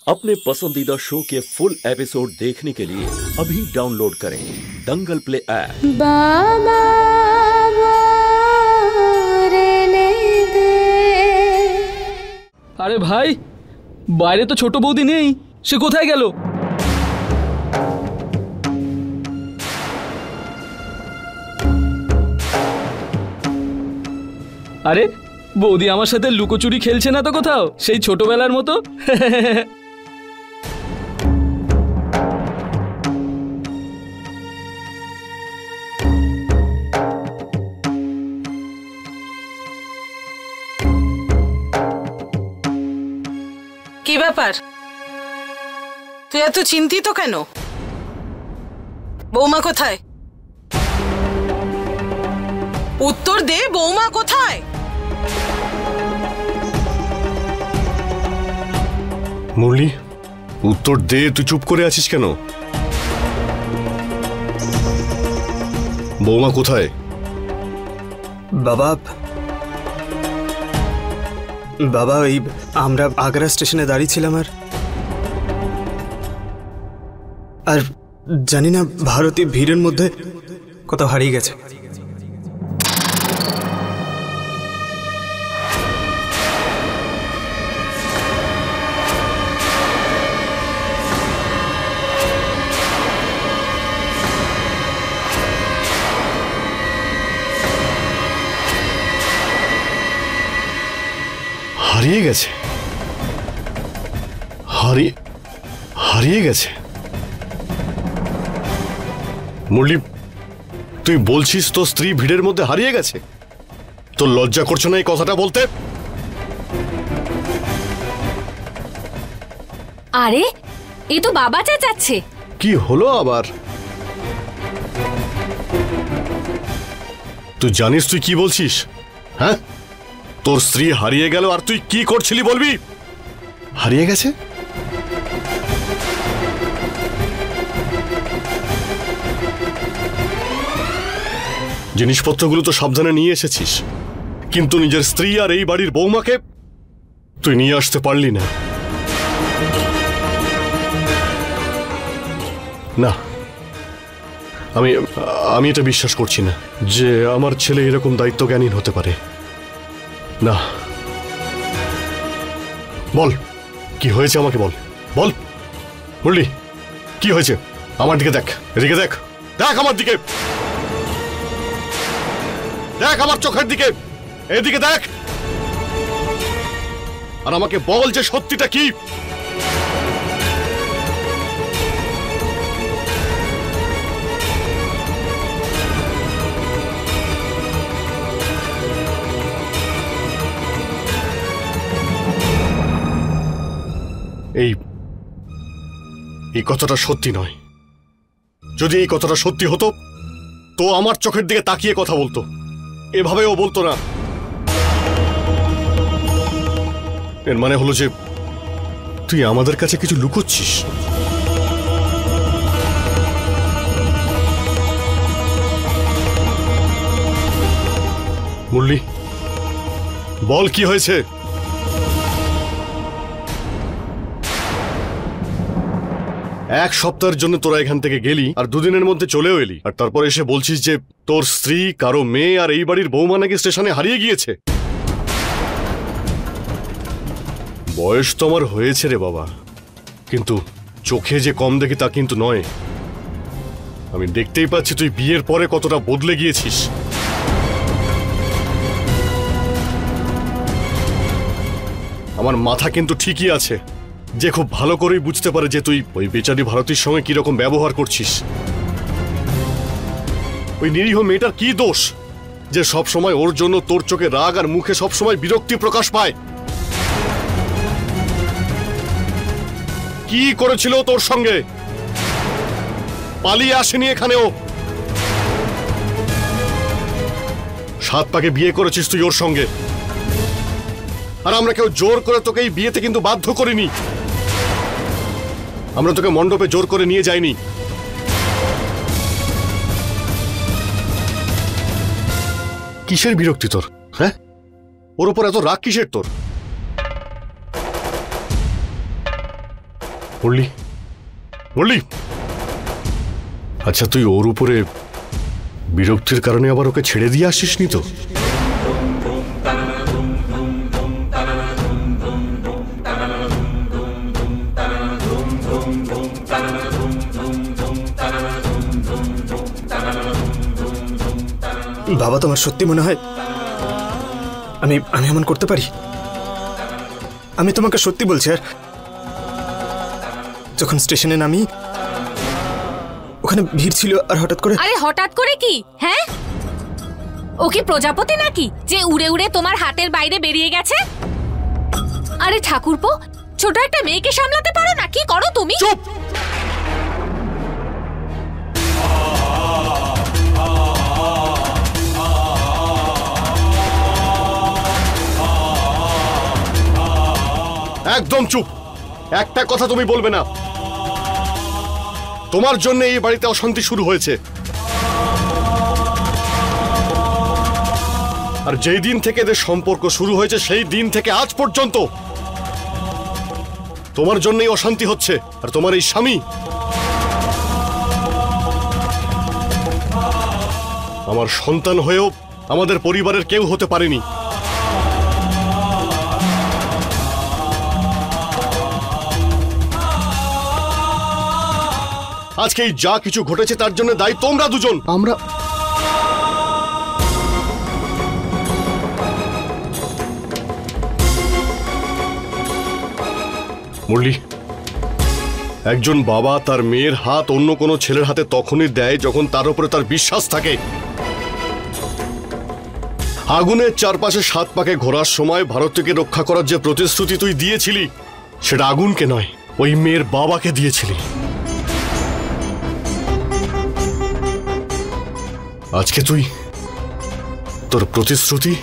अपने पसंदीदा शो के फुल एपिसोड देखने के लिए अभी डाउनलोड करें दंगल प्ले ऐप। बाबा আরে ভাই, বাইরে তো ছোট বৌদি নেই, সে কোথায় গেল? আরে বৌদি আমার সাথে লুকোচুরি খেলছে না তো কোথাও, সেই ছোটবেলার মতো? কি ব্যাপার, তুই এত চিন্তিত কেন? বৌমা কোথায়? উত্তর দে, বৌমা কোথায়? মুরলি, উত্তর দে। তুই চুপ করে আছিস কেন? বৌমা কোথায়? বাবা বাবা ওই আমরা আগ্রা স্টেশনে দাঁড়িয়ে ছিলাম আর জানি না ভারতী ভিড়ের মধ্যে কোথাও হারিয়ে গেছে। হারিয়ে গেছে? হারিয়ে গেছে? মুরলি, তুই বলছিস তো স্ত্রী ভিড়ের মধ্যে হারিয়ে গেছে? তোর লজ্জা করছে না এই কথাটা বলতে? আরে এ তো বাবা চেঁচাচ্ছে। কি হলো আবার? তুই জানিস তুই কি বলছিস? হ্যাঁ, তোর স্ত্রী হারিয়ে গেল আর তুই কি করছিলি বলবি? হারিয়ে গেছে? জিনিসপত্রগুলো তো সাবধানে নিয়ে এসেছিস, কিন্তু নিজের স্ত্রী আর এই বাড়ির বৌমাকে তুই নিয়ে আসতে পারলি না। না, আমি এটা বিশ্বাস করছি না যে আমার ছেলে এরকম দায়িত্বজ্ঞানহীন হতে পারে। না, বল কি হয়েছে, আমাকে বল। বল মুরলি, কি হয়েছে? আমার দিকে দেখ, এদিকে দেখ, দেখ আমার দিকে, দেখ আমার চোখের দিকে, এদিকে দেখ, আর আমাকে বল যে সত্যিটা কি। এই কথাটা সত্যি নয়। যদি এই কথাটা সত্যি হতো তো আমার চোখের দিকে তাকিয়ে কথা বলতো, এভাবে ও বলতো না। এর মানে হলো যে তুই আমাদের কাছে কিছু লুকোচ্ছিস। মুরলি, বল কি হয়েছে? এক সপ্তাহের জন্য তোরা এখান থেকে গেলি আর দুদিনের মধ্যে চলেও এলি, আর তারপর এসে বলছিস যে তোর স্ত্রী, কারো মেয়ে আর এই বাড়ির বৌমা নাকি স্টেশনে হারিয়ে গিয়েছে। বয়স তো আমার হয়েছে রে বাবা, কিন্তু চোখে যে কম দেখি তা কিন্তু নয়। আমি দেখতেই পাচ্ছি তুই বিয়ের পরে কতটা বদলে গিয়েছিস। আমার মাথা কিন্তু ঠিকই আছে, যে খুব ভালো করেই বুঝতে পারে যে তুই ওই বেচারি ভারতীর সঙ্গে কিরকম ব্যবহার করছিস। ওই নিরীহ মেয়েটার কি দোষ যে সব সময় ওর জন্য তোর চোখে রাগ আর মুখে সব সময় বিরক্তি প্রকাশ পায়? কি করেছিল তোর সঙ্গে? পালিয়ে আসেনি এখানেও। 7 পাকে বিয়ে করেছিস তুই ওর সঙ্গে, আর আমরা কেউ জোর করে তোকে এই বিয়েতে কিন্তু বাধ্য করিনি। আমরা তোকে মণ্ডপে জোর করে নিয়ে যাইনি। কিসের বিরক্তি তোর? হ্যাঁ, ওর উপর এত রাগ কিসের তোর? মুরলি, মুরলি, আচ্ছা তুই ওর উপরে বিরক্তির কারণে আবার ওকে ছেড়ে দিয়ে আসিসনি তো? বাবা, তোমার সত্যি মনে হয় আমি আমি এমন করতে পারি? আমি তোমাকে সত্যি বলছি। আর যখন স্টেশনে নামি ওখানে ভিড় ছিল, আর হঠাৎ করে আরে হঠাৎ করে কি? হ্যাঁ, ও কি প্রজাপতি নাকি যে উড়ে উড়ে তোমার হাতের বাইরে বেরিয়ে গেছে? আরে ঠাকুরপো, ছোট একটা মেয়েকে সামলাতে পারো না? কি করো তুমি? চুপ! একদম চুপ! একটা কথা তুমি বলবে না। তোমার জন্য এই বাড়িতে অশান্তি শুরু হয়েছে, আর যেই দিন থেকে এদের সম্পর্ক শুরু হয়েছে সেই দিন থেকে আজ পর্যন্ত তোমার জন্যই অশান্তি হচ্ছে। আর তোমার এই স্বামী আমার সন্তান হয়েও আমাদের পরিবারের কেউ হতে পারেনি। আজকে এই যা কিছু ঘটেছে তার জন্য দায়ী তোমরা দুজন। আমরা মুরলি, একজন বাবা তার মেয়ের হাত অন্য কোনো ছেলের হাতে তখনই দেয় যখন তার উপরে তার বিশ্বাস থাকে। আগুনের চারপাশে 7 পাকে ঘোরার সময় ভারতকে রক্ষা করার যে প্রতিশ্রুতি তুই দিয়েছিলি, সেটা আগুনকে নয়, ওই মেয়ের বাবাকে দিয়েছিলি। আজকে তুই তোর প্রতিশ্রুতি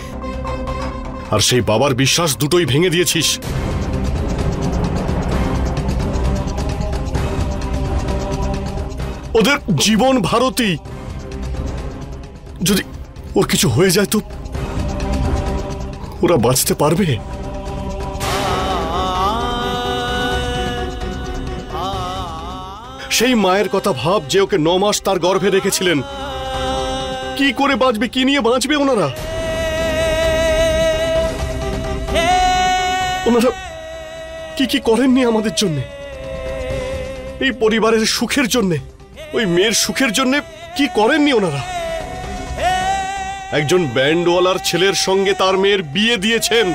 আর সেই বাবার বিশ্বাস দুটোই ভেঙে দিয়েছিস। ওদের জীবন ভারতী, যদি ওর কিছু হয়ে যায় তো ওরা বাঁচতে পারবে? সেই মায়ের কথা ভাব যে ওকে 9 মাস তার গর্ভে রেখেছিলেন। কি করে বাঁচবে, কি নিয়ে বাঁচবে ওনারা? ওনারা কি কি করেননি আমাদের জন্য, এই পরিবারের সুখের জন্য, ওই মেয়ের সুখের জন্য কি করেননি ওনারা? একজন ব্যান্ডওয়ালার ছেলের সঙ্গে তার মেয়ের বিয়ে দিয়েছেন।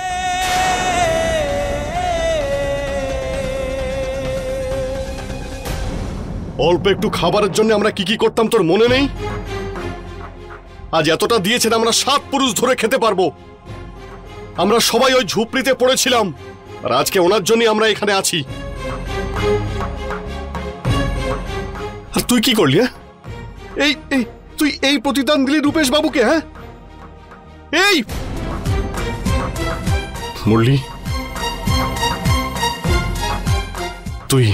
অল্প একটু খাবারের জন্য আমরা কি কি করতাম তোর মনে নেই? আজ এতটা দিয়েছেন, আমরা 7 পুরুষ ধরে খেতে পারবো। আমরা সবাই ওই ঝুপড়িতে পড়েছিলাম, আর আজকে ওনার জন্য আমরা এখানে আছি। আর তুই কি করলি? এই তুই এই প্রতিদান দিলি রূপেশ বাবুকে? হ্যাঁ, এই মুরলি, তুই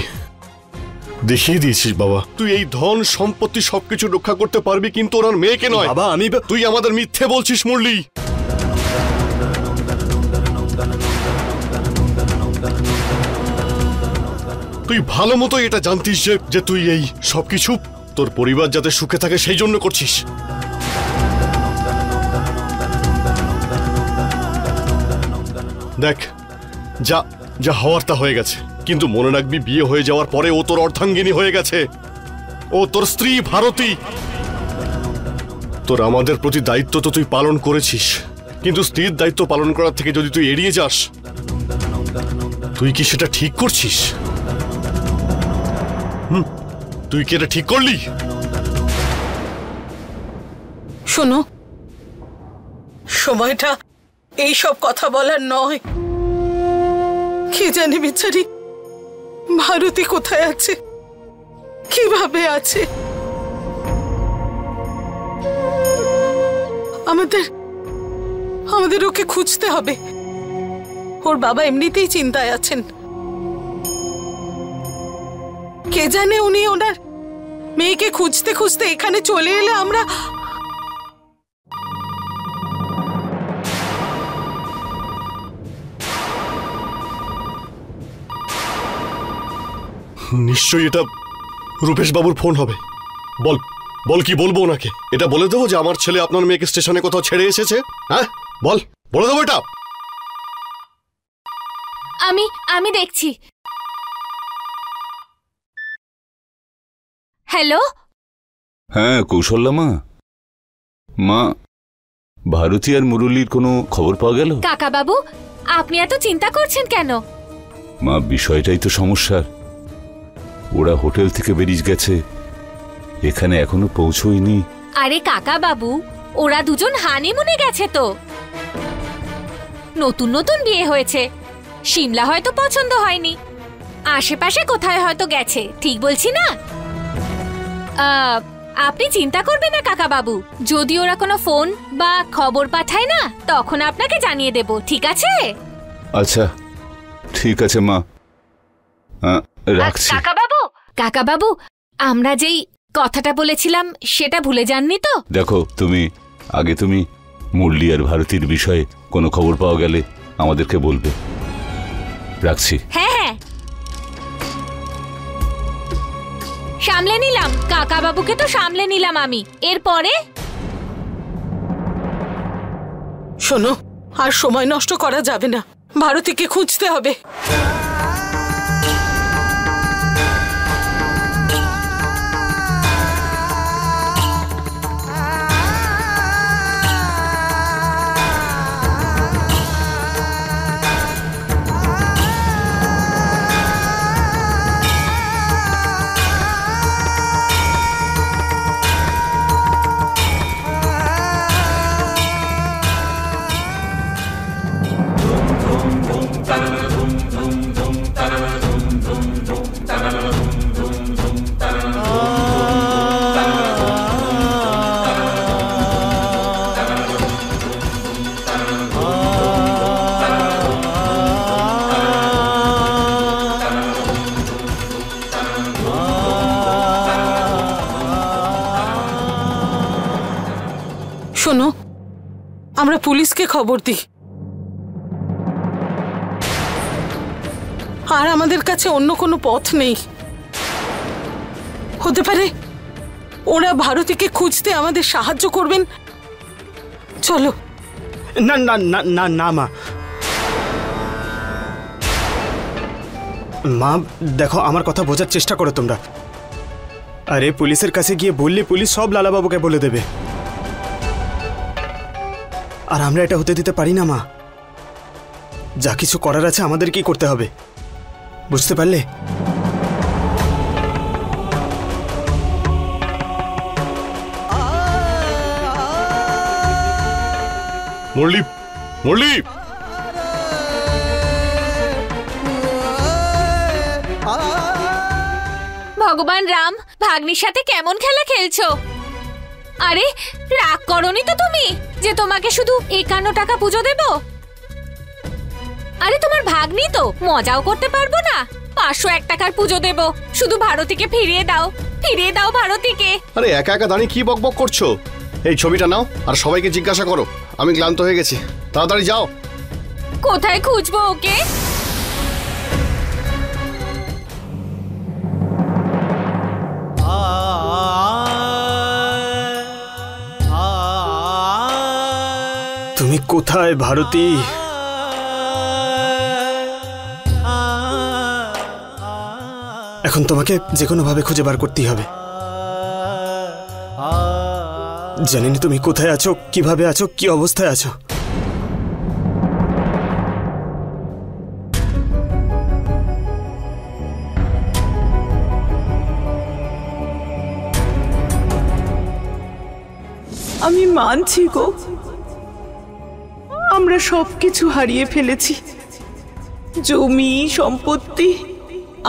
দেখিয়ে দিয়েছিস বাবা, তুই এই ধন সম্পত্তি সবকিছু রক্ষা করতে পারবি, কিন্তু ওনার মেয়েকে নয়। বাবা, তুই আমাদের মিথ্যে বলছিস মুরলি। তুই ভালো মতো এটা জানতিস যে তুই এই সবকিছু তোর পরিবার যাতে সুখে থাকে সেই জন্য করছিস। দেখ, যা যা হওয়ার তা হয়ে গেছে, কিন্তু মনে রাখবি বিয়ে হয়ে যাওয়ার পরে ও তোর অর্ধাঙ্গিনী হয়ে গেছে, ও তোর স্ত্রী ভারতী। তোর আমাদের প্রতি দায়িত্ব তো তুই পালন করেছিস, কিন্তু স্ত্রীর দায়িত্ব পালন করার থেকে যদি তুই এড়িয়ে যাস, তুই কি সেটা ঠিক করছিস? তুই কি এটা ঠিক করলি? শোনো, সময়টা এই সব কথা বলার নয়। কে জানে বেচারি ভারতী কোথায় আছে, কিভাবে আছে। আমাদের ওকে খুঁজতে হবে। ওর বাবা এমনিতেই চিন্তায় আছেন। কে জানে উনি ওনার মেয়েকে খুঁজতে খুঁজতে এখানে চলে এলে আমরা। নিশ্চয়ই এটা রূপেশ বাবুর ফোন হবে। বল বল, কি বলবো ওনাকে? এটা বলে দেবো যে আমার ছেলে আপনার মেয়েকে স্টেশনে কোথাও ছেড়ে এসেছে? হ্যাঁ বল, বলে দেবো এটা? আমি দেখছি। হ্যালো। হ্যাঁ কৌশল্যা মা, ভারতী আর মুরলীর কোনো খবর পাওয়া গেল? কাকা বাবু, আপনি এত চিন্তা করছেন কেন? মা বিষয়টাই তো সমস্যার। ওরা হোটেল থেকে বেরিয়ে গেছে, এখানে এখনো পৌঁছয়নি। আরে কাকা বাবু, ওরা দুজন হানিমুনে গেছে তো। নতুন নতুন বিয়ে হয়েছে, সিমলা হয়তো পছন্দ হয়নি, আশেপাশে কোথায় হয়তো গেছে। ঠিক বলছি না? আপনি চিন্তা করবেন না কাকা বাবু, যদি ওরা কোনো ফোন বা খবর পাঠায় না তখন আপনাকে জানিয়ে দেব, ঠিক আছে? আচ্ছা ঠিক আছে মা, রাখছি। কাকা বাবু, আমরা যেই কথাটা বলেছিলাম সেটা ভুলে যাননি তো? দেখো তুমি মুরলী আর ভারতীর বিষয়ে কোনো খবর পাওয়া গেলে আমাদেরকে বলবে। রাখছি। হ্যাঁ, সামলে নিলাম কাকা বাবুকে, তো সামলে নিলাম আমি। এরপরে শোনো, আর সময় নষ্ট করা যাবে না, ভারতীকে খুঁজতে হবে। শোনো, আমরা পুলিশকে খবর দিই। আর আমাদের কাছে অন্য কোনো পথ নেই। হতে পারে ওরা ভারতীকে খুঁজতে আমাদের সাহায্য করবেন। চলো। না না না না না মা, দেখো আমার কথা বোঝার চেষ্টা করো তোমরা। আরে পুলিশের কাছে গিয়ে বললে পুলিশ সব লালাবাবুকে বলে দেবে, আর আমরা এটা হতে দিতে পারি না মা। যা কিছু করার আছে আমাদেরকেই করতে হবে, বুঝতে পারলে? মুরলী, মুরলী! ভগবান রাম, ভাগ্নির সাথে কেমন খেলা খেলছো? আরে রাগ করনি তো তুমি যে তোমাকে শুধু 51 টাকা পুজো দেব? আরে তোমার ভাগ্নি তো, মজাও করতে পারবো না। 501 টাকার পুজো দেব, শুধু ভারতীকে ফিরিয়ে দাও, ফিরিয়ে দাও ভারতীকে। আরে একা একা দাঁড়িয়ে কি বকবক করছো? এই ছবিটা নাও আর সবাইকে জিজ্ঞাসা করো। আমি ক্লান্ত হয়ে গেছি, তাড়াতাড়ি যাও। কোথায় খুঁজবো ওকে? তুমি কোথায় ভারতী? এখন তোমাকে যে কোনো ভাবে খুঁজে বার করতেই হবে। জানি না তুমি কোথায় আছো, কিভাবে আছো, কি অবস্থায় আছো। আমি মানছি গো, আমরা সবকিছু হারিয়ে ফেলেছি। জমি, সম্পত্তি,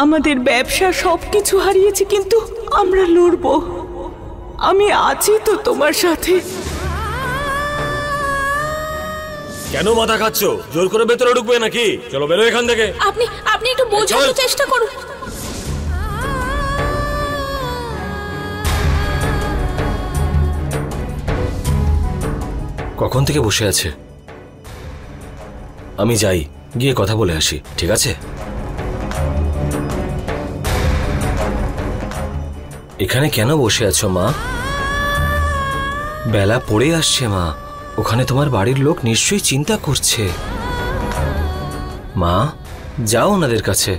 আমাদের ব্যবসা সবকিছু হারিয়েছি, কিন্তু আমরা লড়বো। আমি আছি তো তোমার সাথে। কেন মাথা খাচ্ছ? জোর করে ভেতরে ঢুকবে নাকি? চলো বেরো এখান থেকে। আপনি একটু বোঝানোর চেষ্টা করুন। কখন থেকে বসে আছে? আমি যাই, গিয়ে কথা বলে আসি, ঠিক আছে? এখানে কেন বসে আছো মা? বেলা পড়ে আসছে মা, ওখানে তোমার বাড়ির লোক নিশ্চয়ই চিন্তা করছে। মা, যাও ওনাদের কাছে,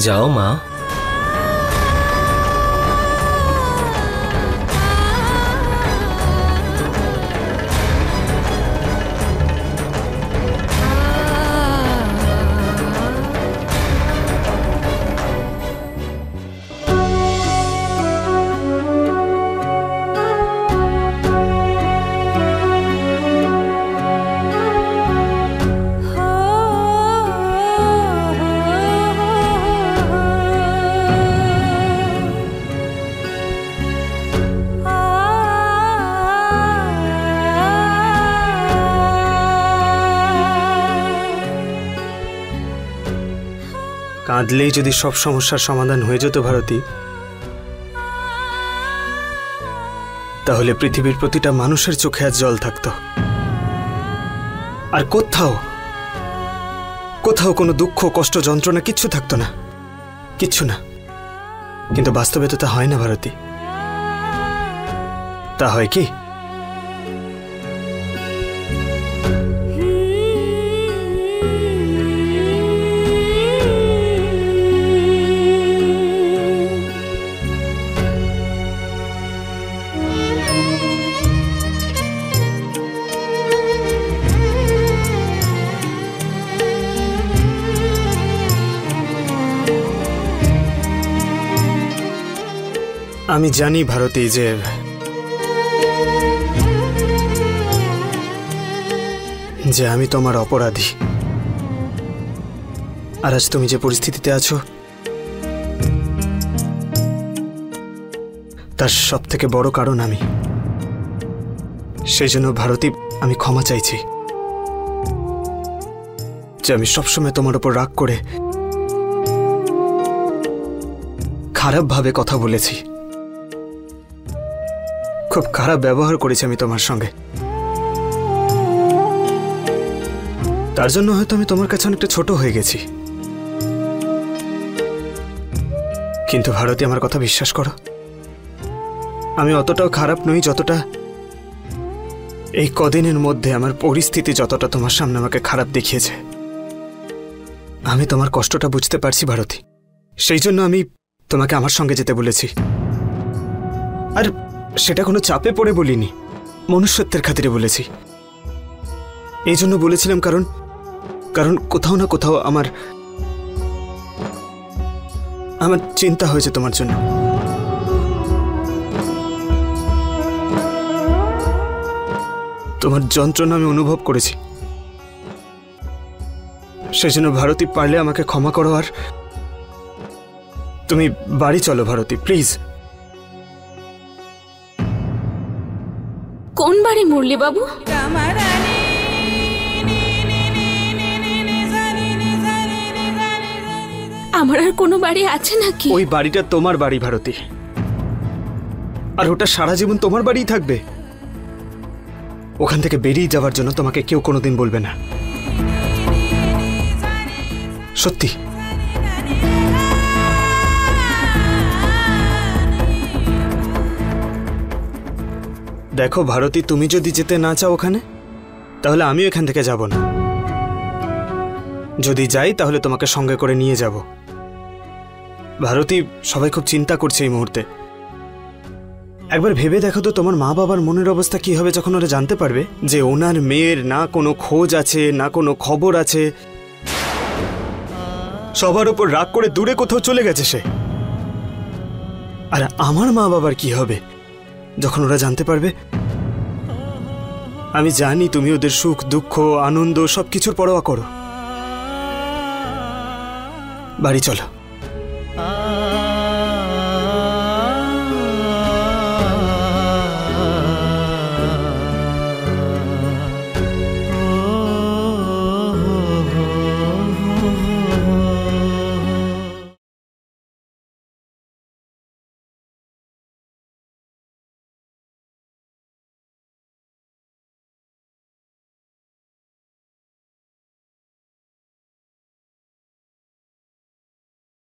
যাও মা। কাঁদলেই যদি সব সমস্যার সমাধান হয়ে যেত ভারতী, তাহলে পৃথিবীর প্রতিটা মানুষের চোখে আজ জল থাকতো, আর কোথাও কোথাও কোনো দুঃখ কষ্ট যন্ত্রণা কিচ্ছু থাকতো না, কিচ্ছু না। কিন্তু বাস্তবে তো তা হয় না ভারতী। তা হয় কি? আমি জানি ভারতী যে আমি তোমার অপরাধী, আর আজ তুমি যে পরিস্থিতিতে আছো তার সব থেকে বড় কারণ আমি। সেই জন্য ভারতী আমি ক্ষমা চাইছি যে আমি সবসময় তোমার উপর রাগ করে খারাপভাবে কথা বলেছি, খুব খারাপ ব্যবহার করেছি আমি তোমার সঙ্গে। তার জন্য হয়তো আমি তোমার কাছে অনেকটা ছোট হয়ে গেছি। কিন্তু ভারতী আমার কথা বিশ্বাস করো, আমি অতটাও খারাপ নই যতটা এই কদিনের মধ্যে আমার পরিস্থিতি যতটা তোমার সামনে আমাকে খারাপ দেখিয়েছে। আমি তোমার কষ্টটা বুঝতে পারছি ভারতী, সেই জন্য আমি তোমাকে আমার সঙ্গে যেতে বলেছি। আর সেটা কোনো চাপে পড়ে বলিনি, মনুষ্যত্বের খাতিরে বলেছি। এই জন্য বলেছিলাম কারণ কারণ কোথাও না কোথাও আমার চিন্তা হয়েছে তোমার জন্য। তোমার যন্ত্রণা আমি অনুভব করেছি। সেই জন্য ভারতী পারলে আমাকে ক্ষমা করো, আর তুমি বাড়ি চলো ভারতী, প্লিজ। কোন বাড়ি মুরলি বাবু? আমার আর কোনো বাড়ি আছে নাকি? ওই বাড়িটা তোমার বাড়ি ভারতী, আর ওটা সারা জীবন তোমার বাড়িই থাকবে। ওখান থেকে বেরিয়ে যাওয়ার জন্য তোমাকে কেউ কোনোদিন বলবে না, সত্যি। দেখো ভারতী, তুমি যদি যেতে না চাও ওখানে, তাহলে আমিও এখান থেকে যাব না। যদি যাই তাহলে তোমাকে সঙ্গে করে নিয়ে যাব। ভারতী, সবাই খুব চিন্তা করছে এই মুহূর্তে। একবার ভেবে দেখো তো তোমার মা বাবার মনের অবস্থা কি হবে যখন ওরা জানতে পারবে যে ওনার মেয়ের না কোনো খোঁজ আছে, না কোনো খবর আছে, সবার উপর রাগ করে দূরে কোথাও চলে গেছে সে। আর আমার মা বাবার কি হবে যখন ওরা জানতে পারবে? আমি জানি তুমি ওদের সুখ দুঃখ আনন্দ সবকিছুর পরোয়া করো। বাড়ি চলো।